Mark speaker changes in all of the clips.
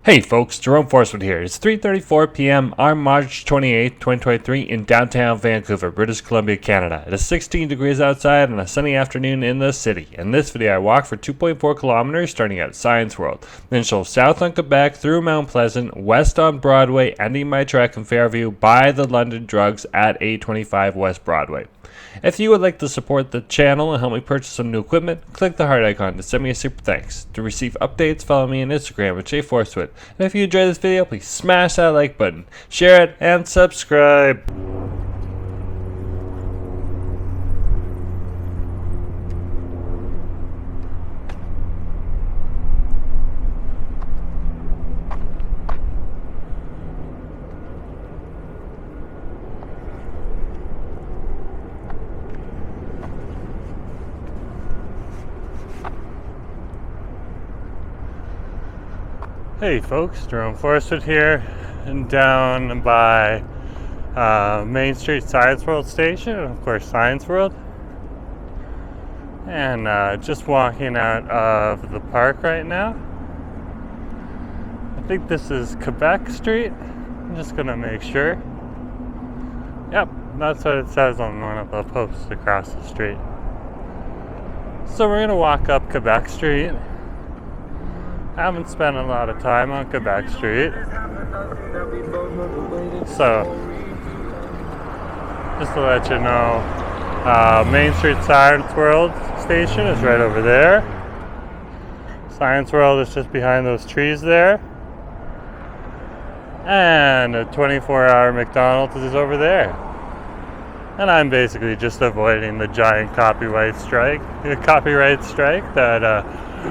Speaker 1: Hey folks, Jerome Forestwood here. It's 3:34 p.m. on March 28, 2023 in downtown Vancouver, British Columbia, Canada. It is 16 degrees outside on a sunny afternoon in the city. In this video, I walk for 2.4 kilometers starting at Science World, then show south on Quebec through Mount Pleasant, west on Broadway, ending my trek in Fairview by the London Drugs at 825 West Broadway. If you would like to support the channel and help me purchase some new equipment, click the heart icon to send me a super thanks. To receive updates, follow me on Instagram at Forestwood. And if you enjoyed this video, please smash that like button, share it, and subscribe. Hey folks, Jerome Forestwood here, and down by Main Street Science World Station, and of course Science World, and just walking out of the park right now. I think this is Quebec Street. I'm just gonna make sure. Yep, that's what it says on one of the posts across the street. So we're gonna walk up Quebec Street. I haven't spent a lot of time on Quebec Street, so just to let you know, Main Street Science World Station is right over there. Science World is just behind those trees there, and a 24-hour McDonald's is over there. And I'm basically just avoiding the giant copyright strike that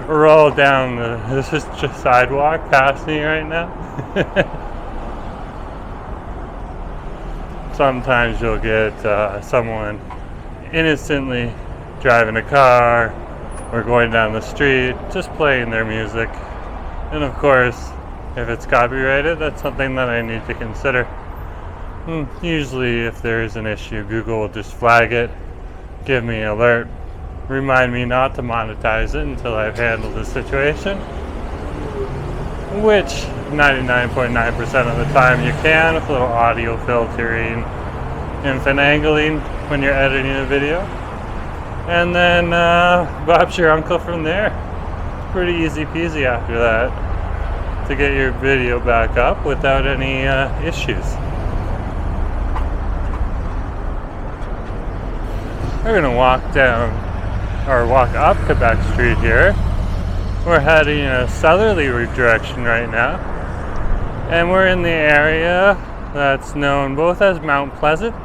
Speaker 1: roll down this is just sidewalk past me right now. Sometimes you'll get someone innocently driving a car or going down the street just playing their music, and of course if it's copyrighted, that's something that I need to consider. Usually if there's an issue, Google will just flag it, give me an alert, remind me not to monetize it until I've handled the situation, which 99.9% of the time you can, with a little audio filtering and finagling when you're editing a video. And then Bob's your uncle from there. Pretty easy peasy after that to get your video back up without any issues. We're gonna walk up Quebec Street here. We're heading in a southerly direction right now, and we're in the area that's known both as Mount Pleasant,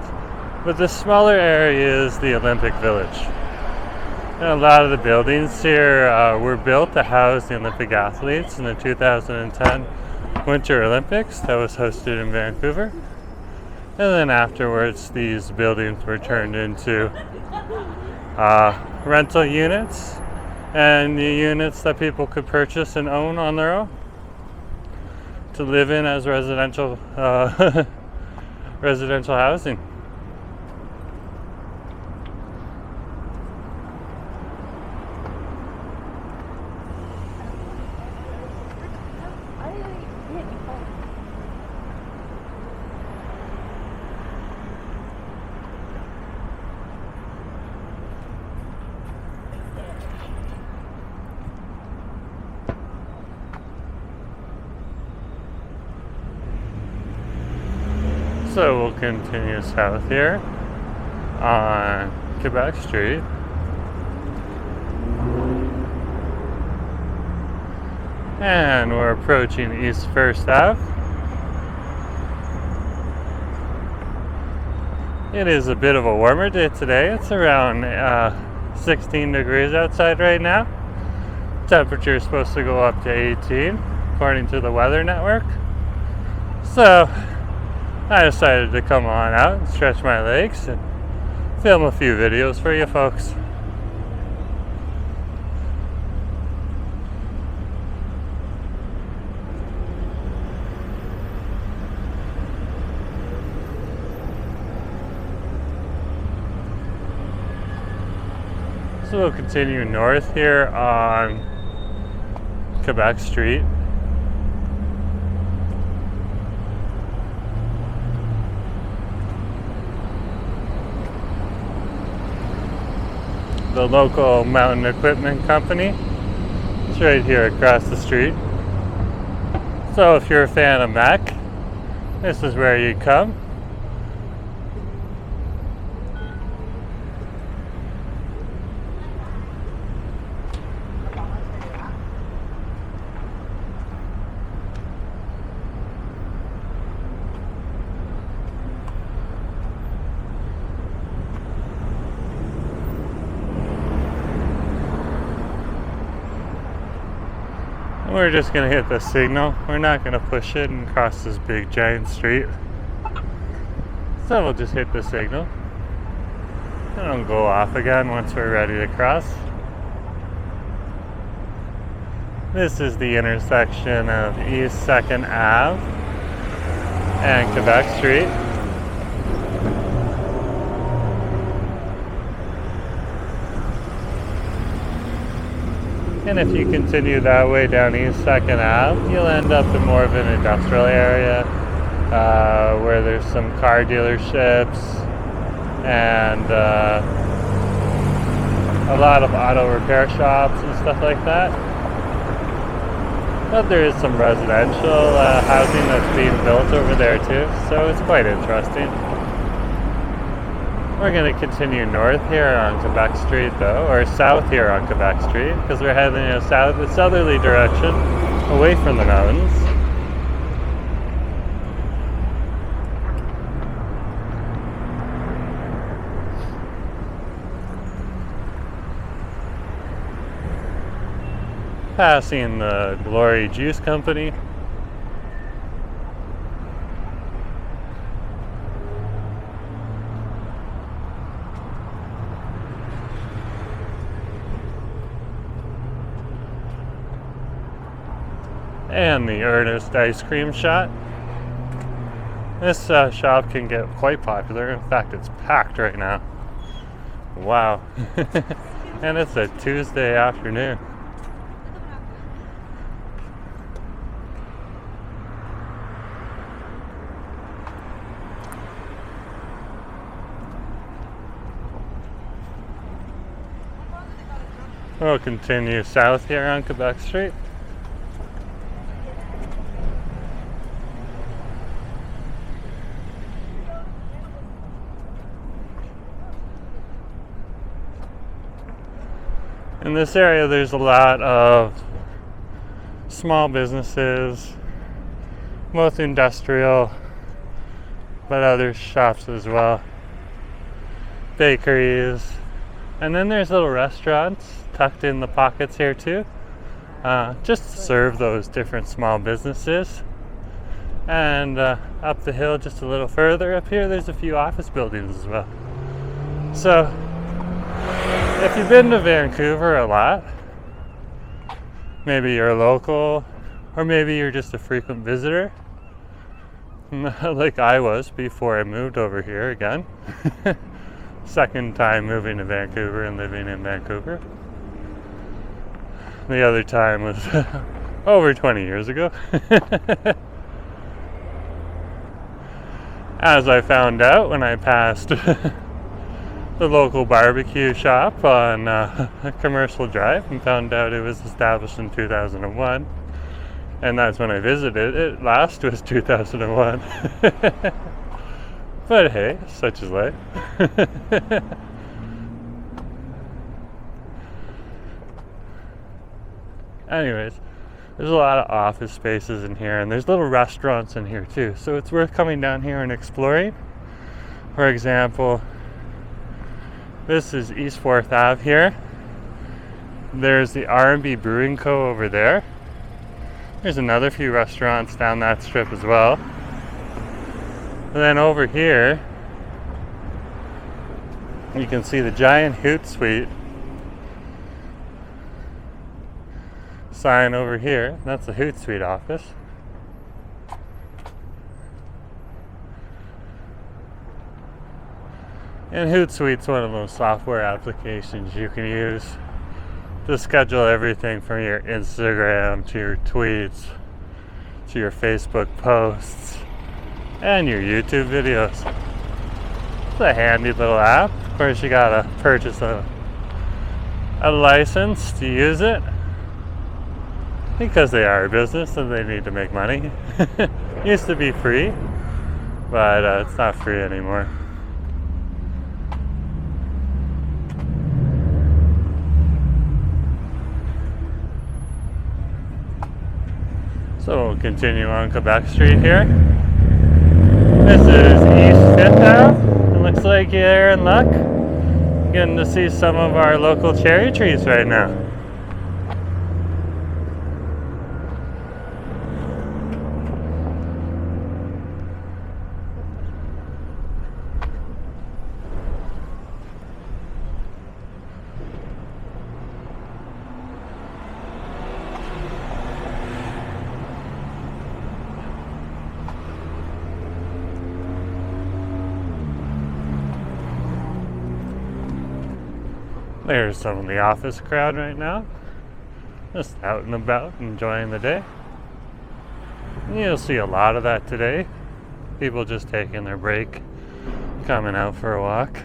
Speaker 1: but the smaller area is the Olympic Village. And a lot of the buildings here were built to house the Olympic athletes in the 2010 Winter Olympics that was hosted in Vancouver. And then afterwards, these buildings were turned into rental units, and the units that people could purchase and own on their own to live in as residential residential housing. So we'll continue south here on Quebec Street. And we're approaching East First Ave. It is a bit of a warmer day today. It's around 16 degrees outside right now. Temperature is supposed to go up to 18 according to the weather network. So I decided to come on out and stretch my legs and film a few videos for you folks. So we'll continue north here on Quebec Street.
Speaker 2: the local mountain equipment company. It's right here across the street. So if you're a fan of Mac, this is where you come. We're just going to hit the signal. We're not going to push it and cross this big giant street. So we'll just hit the signal. And it'll go off again once we're ready to cross. This is the intersection of East 2nd Ave and Quebec Street. And if you continue that way down East 2nd Ave, you'll end up in more of an industrial area where there's some car dealerships and a lot of auto repair shops and stuff like that. But there is some residential housing that's being built over there too, so it's quite interesting. We're going to continue north here on Quebec Street though, or south here on Quebec Street, because we're heading in a southerly direction, away from the mountains. Passing the Glory Juice Company. And the Ernest Ice Cream Shop. This shop can get quite popular. In fact, it's packed right now. Wow. And it's a Tuesday afternoon. We'll continue south here on Quebec Street. In this area, there's a lot of small businesses, both industrial, but other shops as well, bakeries, and then there's little restaurants tucked in the pockets here too, just to serve those different small businesses. And up the hill just a little further up here, there's a few office buildings as well. So if you've been to Vancouver a lot, maybe you're local, or maybe you're just a frequent visitor, like I was before I moved over here again. Second time moving to Vancouver and living in Vancouver. The other time was over 20 years ago. As I found out when I passed the local barbecue shop on Commercial Drive and found out it was established in 2001, and that's when I visited. It last was 2001. But hey, such is life. Anyways, there's a lot of office spaces in here, and there's little restaurants in here too, so it's worth coming down here and exploring. For example, this is East 4th Ave here. There's the R&B Brewing Co. over there. There's another few restaurants down that strip as well. And then over here, you can see the giant Hootsuite sign over here. That's the Hootsuite office. And Hootsuite's one of those software applications you can use to schedule everything from your Instagram to your tweets to your Facebook posts and your YouTube videos. It's a handy little app. Of course, you gotta purchase a a license to use it because they are a business and they need to make money. Used to be free, but it's not free anymore. So we'll continue on Quebec Street here. This is East 5th Ave. It looks like you're in luck. Getting to see some of our local cherry trees right now. There's some of the office crowd right now, just out and about enjoying the day. And you'll see a lot of that today. People just taking their break, coming out for a walk.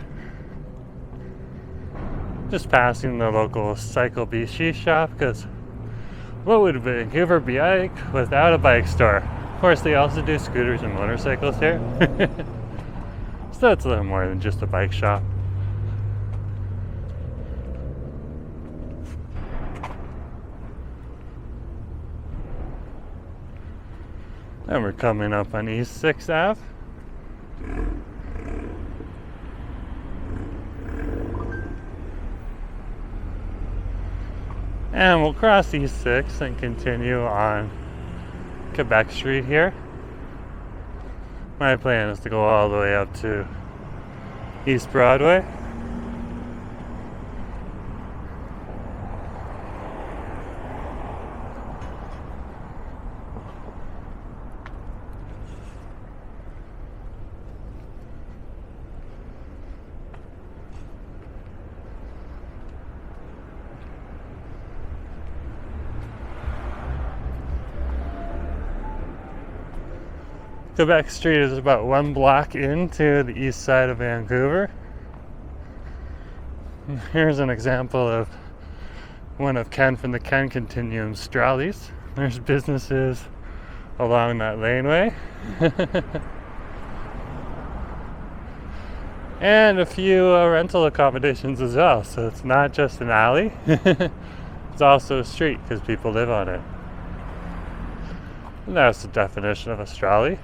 Speaker 2: Just passing the local Cycle BC shop, because what would Vancouver be like without a bike store? Of course, they also do scooters and motorcycles here. So it's a little more than just a bike shop. And we're coming up on East 6th Ave. And we'll cross East 6th and continue on Quebec Street here. My plan is to go all the way up to East Broadway. Quebec Street is about 1 block into the east side of Vancouver. Here's an example of one of Ken from the Ken Continuum's trolleys. There's businesses along that laneway. And a few rental accommodations as well, so it's not just an alley. It's also a street because people live on it. And that's the definition of a trolley.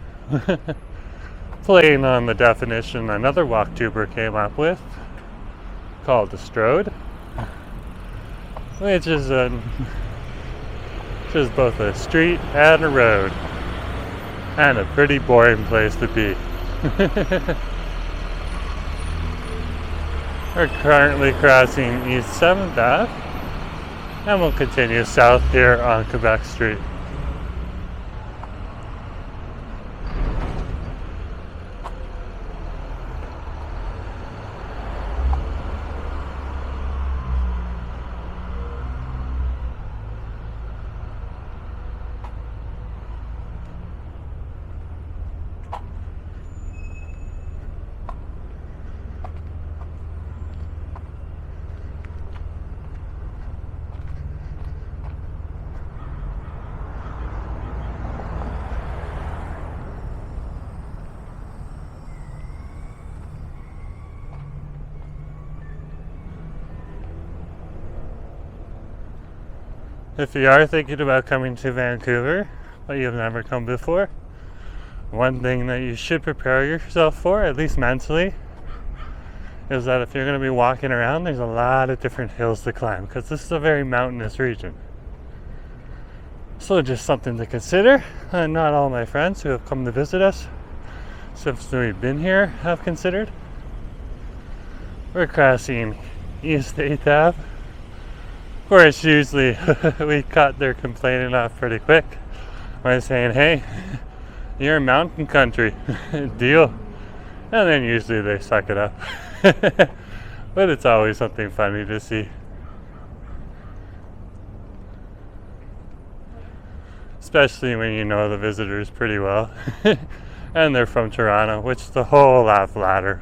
Speaker 2: Playing on the definition another walktuber came up with, called the Strode, which is both a street and a road, and a pretty boring place to be. We're currently crossing East 7th Ave, and we'll continue south here on Quebec Street. If you are thinking about coming to Vancouver, but you've never come before, one thing that you should prepare yourself for, at least mentally, is that if you're going to be walking around, there's a lot of different hills to climb, because this is a very mountainous region. So just something to consider. Not all my friends who have come to visit us since we've been here have considered. We're crossing East 8th Ave. Of course, usually we cut their complaining off pretty quick by saying, hey, you're in mountain country, deal. And then usually they suck it up. But it's always something funny to see. Especially when you know the visitors pretty well. And they're from Toronto, which is the whole lot flatter.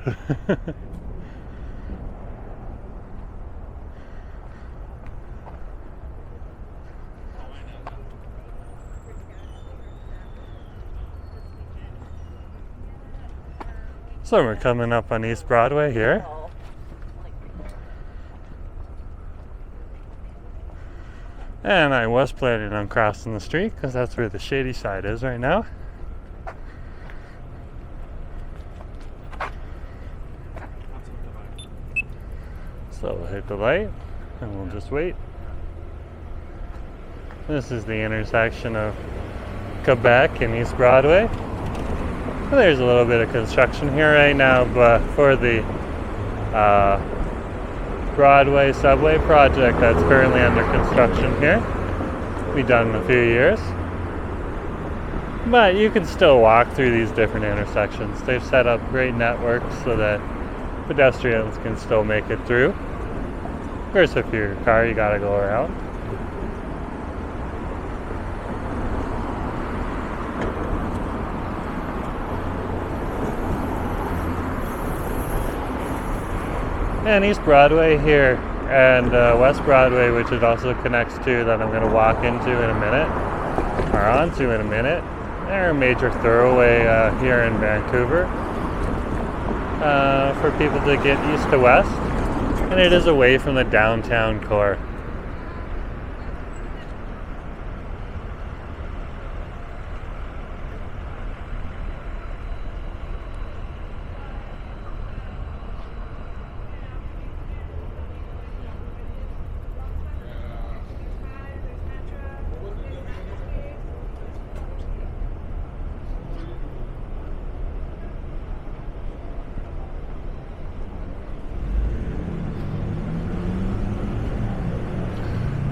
Speaker 2: So we're coming up on East Broadway here. And I was planning on crossing the street because that's where the shady side is right now. So we'll hit the light and we'll just wait. This is the intersection of Quebec and East Broadway. There's a little bit of construction here right now, but for the Broadway subway project that's currently under construction here, be done in a few years. But you can still walk through these different intersections. They've set up great networks so that pedestrians can still make it through. Of course, if you're a car, you gotta go around. And East Broadway here and West Broadway, which it also connects to, that I'm going to walk into in a minute, or onto in a minute. They're a major thoroughway here in Vancouver for people to get east to west, and it is away from the downtown core.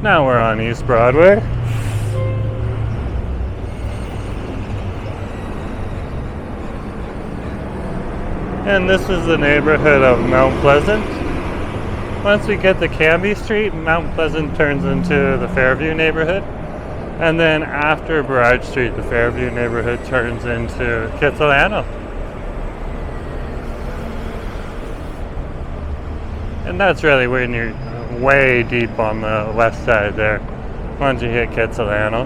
Speaker 2: Now we're on East Broadway. And this is the neighborhood of Mount Pleasant. Once we get to Cambie Street, Mount Pleasant turns into the Fairview neighborhood. And then after Barrage Street, the Fairview neighborhood turns into Kitsilano. And that's really when you're way deep on the west side there, once you hit Kitsilano.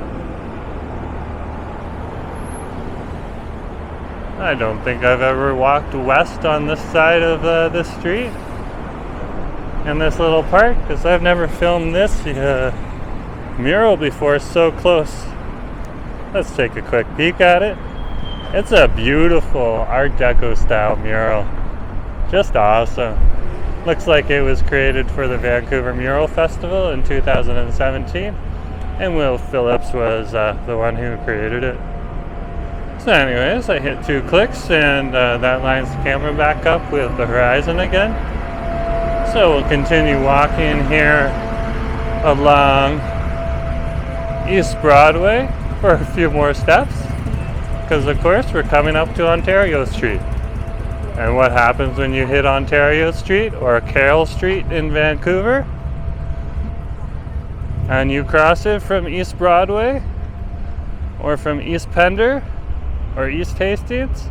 Speaker 2: I don't think I've ever walked west on this side of this street in this little park, because I've never filmed this mural before so close. Let's take a quick peek at it. It's a beautiful Art Deco style mural. Just awesome. Looks like it was created for the Vancouver Mural Festival in 2017, and Will Phillips was the one who created it. So anyways, I hit 2 clicks and that lines the camera back up with the horizon again. So we'll continue walking here along East Broadway for a few more steps, because of course we're coming up to Ontario Street. And what happens when you hit Ontario Street or Carroll Street in Vancouver and you cross it from East Broadway or from East Pender or East Hastings,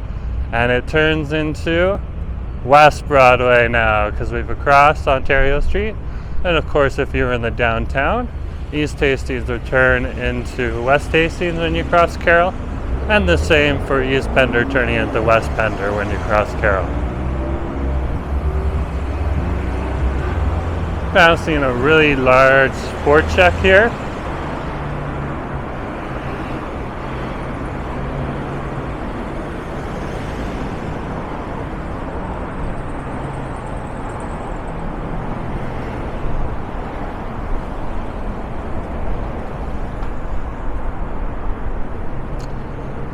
Speaker 2: and it turns into West Broadway now because we've crossed Ontario Street. And of course, if you're in the downtown, East Hastings would turn into West Hastings when you cross Carroll. And the same for East Pender turning into West Pender when you cross Carroll. Passing a really large sport check here.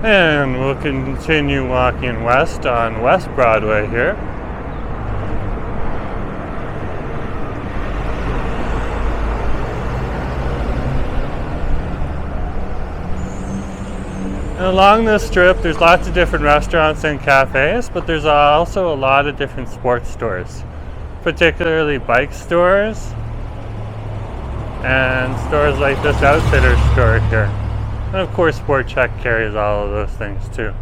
Speaker 2: And we'll continue walking west on West Broadway here. And along this strip, there's lots of different restaurants and cafes, but there's also a lot of different sports stores, particularly bike stores and stores like this outfitter store here. And of course, Sport Check carries all of those things too.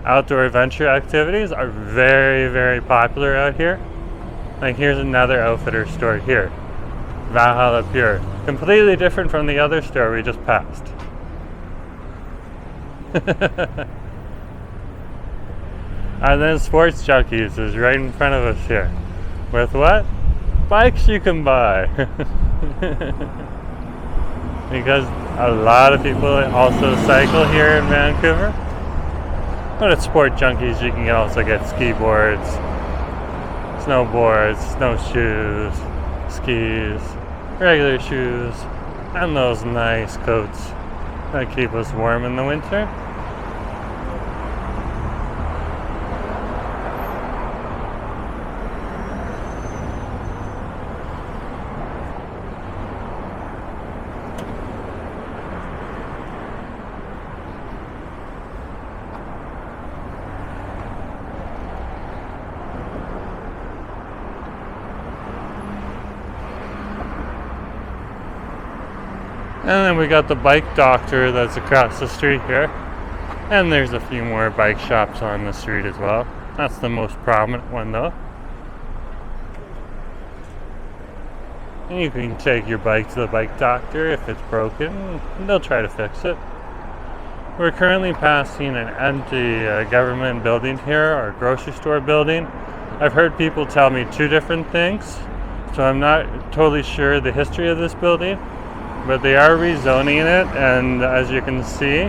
Speaker 2: Outdoor adventure activities are very, very popular out here. Like here's another outfitter store here, Valhalla Pure. Completely different from the other store we just passed. And then Sports Junkies is right in front of us here. With what? Bikes you can buy. Because a lot of people also cycle here in Vancouver. But at Sport Junkies you can also get ski boards, snowboards, snowshoes, skis, regular shoes, and those nice coats that keep us warm in the winter. And then we got the bike doctor that's across the street here. And there's a few more bike shops on the street as well. That's the most prominent one though. And you can take your bike to the bike doctor if it's broken, and they'll try to fix it. We're currently passing an empty government building here, or grocery store building. I've heard people tell me two different things, so I'm not totally sure the history of this building. But they are rezoning it, and as you can see,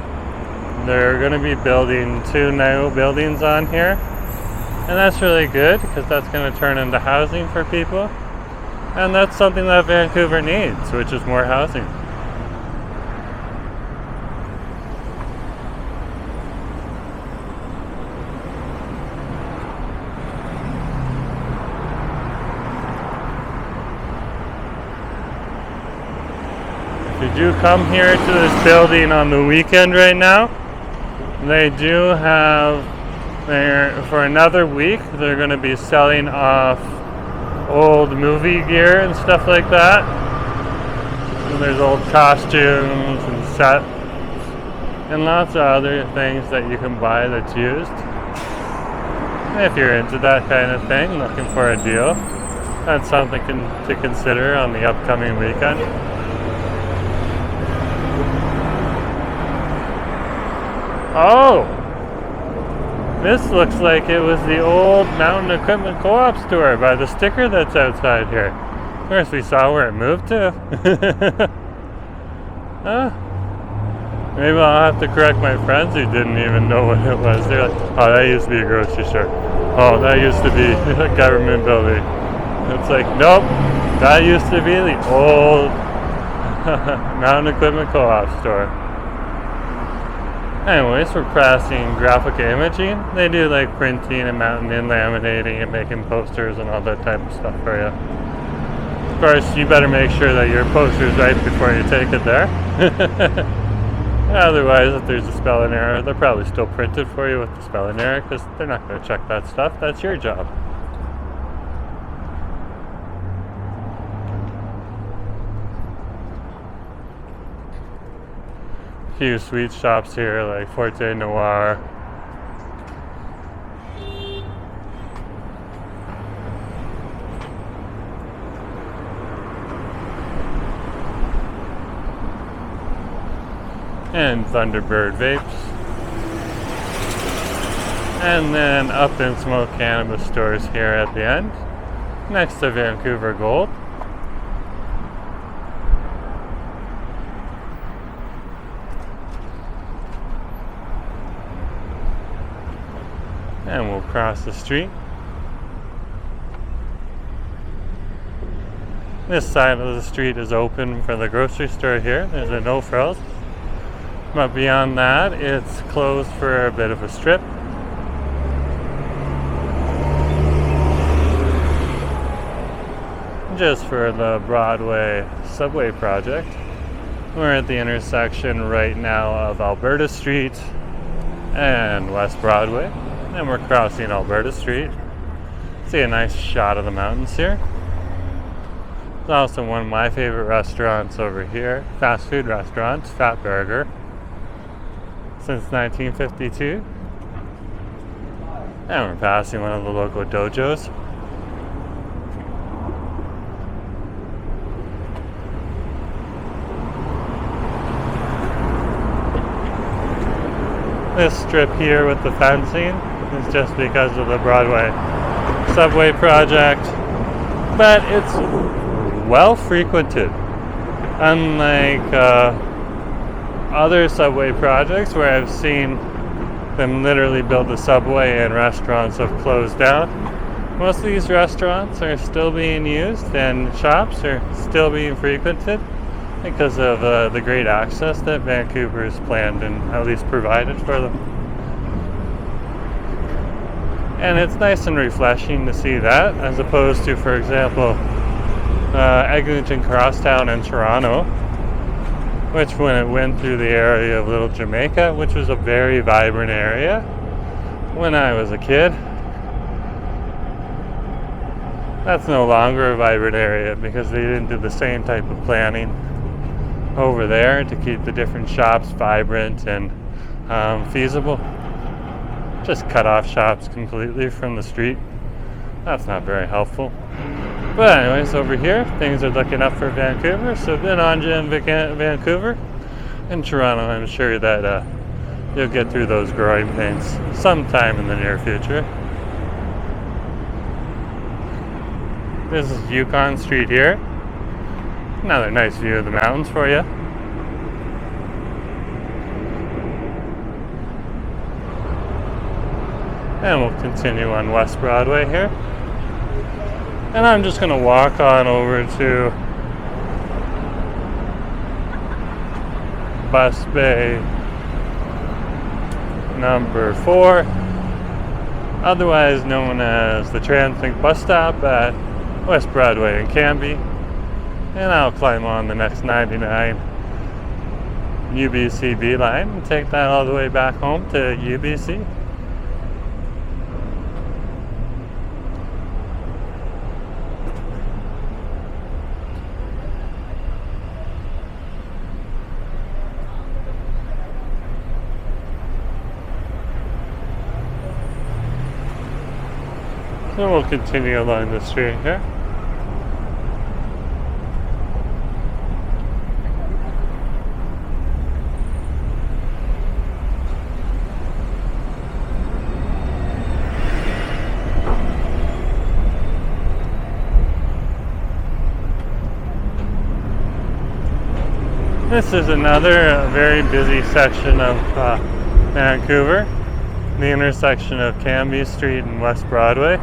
Speaker 2: they're going to be building 2 new buildings on here. And that's really good, because that's going to turn into housing for people. And that's something that Vancouver needs, which is more housing. If you do come here to this building on the weekend right now, they do have, for another week, they're going to be selling off old movie gear and stuff like that. And there's old costumes and sets and lots of other things that you can buy that's used. If you're into that kind of thing, looking for a deal, that's something to consider on the upcoming weekend. Oh! This looks like it was the old Mountain Equipment Co-op store by the sticker that's outside here. Of course, we saw where it moved to. Maybe I'll have to correct my friends who didn't even know what it was. They're like, oh, that used to be a grocery store. Oh, that used to be a government building. It's like, nope, that used to be the old Mountain Equipment Co-op store. Anyways, we're passing graphic imaging. They do like printing and mounting and laminating and making posters and all that type of stuff for you. Of course, you better make sure that your poster's right before you take it there. Otherwise, if there's a spelling error, they're probably still printed for you with the spelling error, because they're not going to check that stuff. That's your job. Few sweet shops here like Forte Noir. And Thunderbird Vapes. And then Up and Smoke Cannabis stores here at the end, next to Vancouver Gold. And we'll cross the street. This side of the street is open for the grocery store here. There's a no frills. But beyond that, it's closed for a bit of a strip. Just for the Broadway subway project. We're at the intersection right now of Alberta Street and West Broadway. And we're crossing Alberta Street. See a nice shot of the mountains here. There's also one of my favorite restaurants over here, fast food restaurants, Fat Burger, since 1952. And we're passing one of the local dojos. This strip here with the fencing is just because of the Broadway subway project, but it's well frequented. Unlike other subway projects where I've seen them literally build the subway and restaurants have closed down, most of these restaurants are still being used and shops are still being frequented because of the great access that Vancouver has planned and at least provided for them. And it's nice and refreshing to see that, as opposed to, for example, Eglinton Crosstown in Toronto, which when it went through the area of Little Jamaica, which was a very vibrant area when I was a kid, that's no longer a vibrant area because they didn't do the same type of planning over there to keep the different shops vibrant and feasible. Just cut off shops completely from the street. That's not very helpful. But anyways, over here, things are looking up for Vancouver. So then on to Vancouver. In Toronto, I'm sure that you'll get through those growing pains sometime in the near future. This is Yukon Street here. Another nice view of the mountains for you. And we'll continue on West Broadway here. And I'm just going to walk on over to Bus Bay number 4, otherwise known as the TransLink bus stop at West Broadway in Cambie. And I'll climb on the next 99 UBC line and take that all the way back home to UBC. So we'll continue along the street here. This is another very busy section of Vancouver, the intersection of Cambie Street and West Broadway.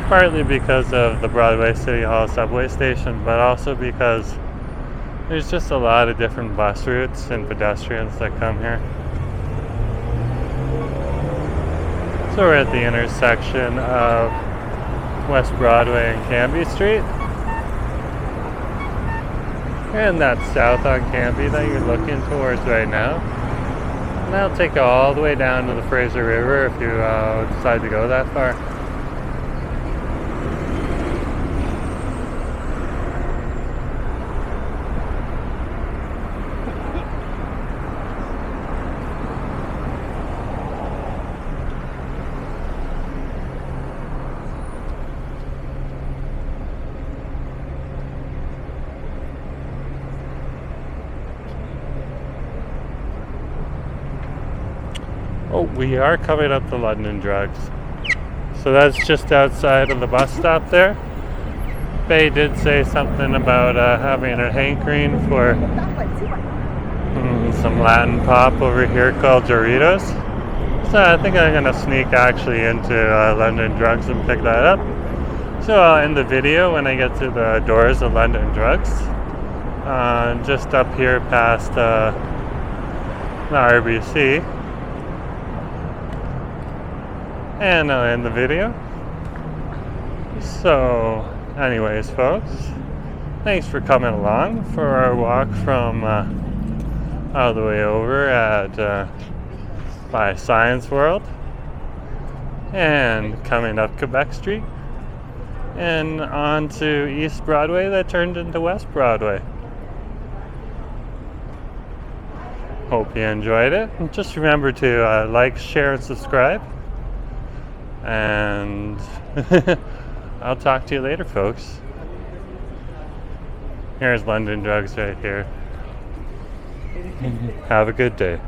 Speaker 2: Partly because of the Broadway City Hall subway station, but also because there's just a lot of different bus routes and pedestrians that come here. So we're at the intersection of West Broadway and Cambie Street. And that's south on Cambie that you're looking towards right now. And that'll take you all the way down to the Fraser River if you decide to go that far. Oh, we are coming up to London Drugs. So that's just outside of the bus stop there. Faye did say something about having a hankering for some Latin pop over here called Doritos. So I think I'm going to sneak actually into London Drugs and pick that up. So I'll end the video when I get to the doors of London Drugs. Just up here past the RBC. And I'll end the video. So, anyways, folks, thanks for coming along for our walk from all the way over at by Science World and coming up Quebec Street and on to East Broadway that turned into West Broadway. Hope you enjoyed it. And just remember to like, share, and subscribe. And I'll talk to you later, folks. Here's London Drugs right here. Have a good day.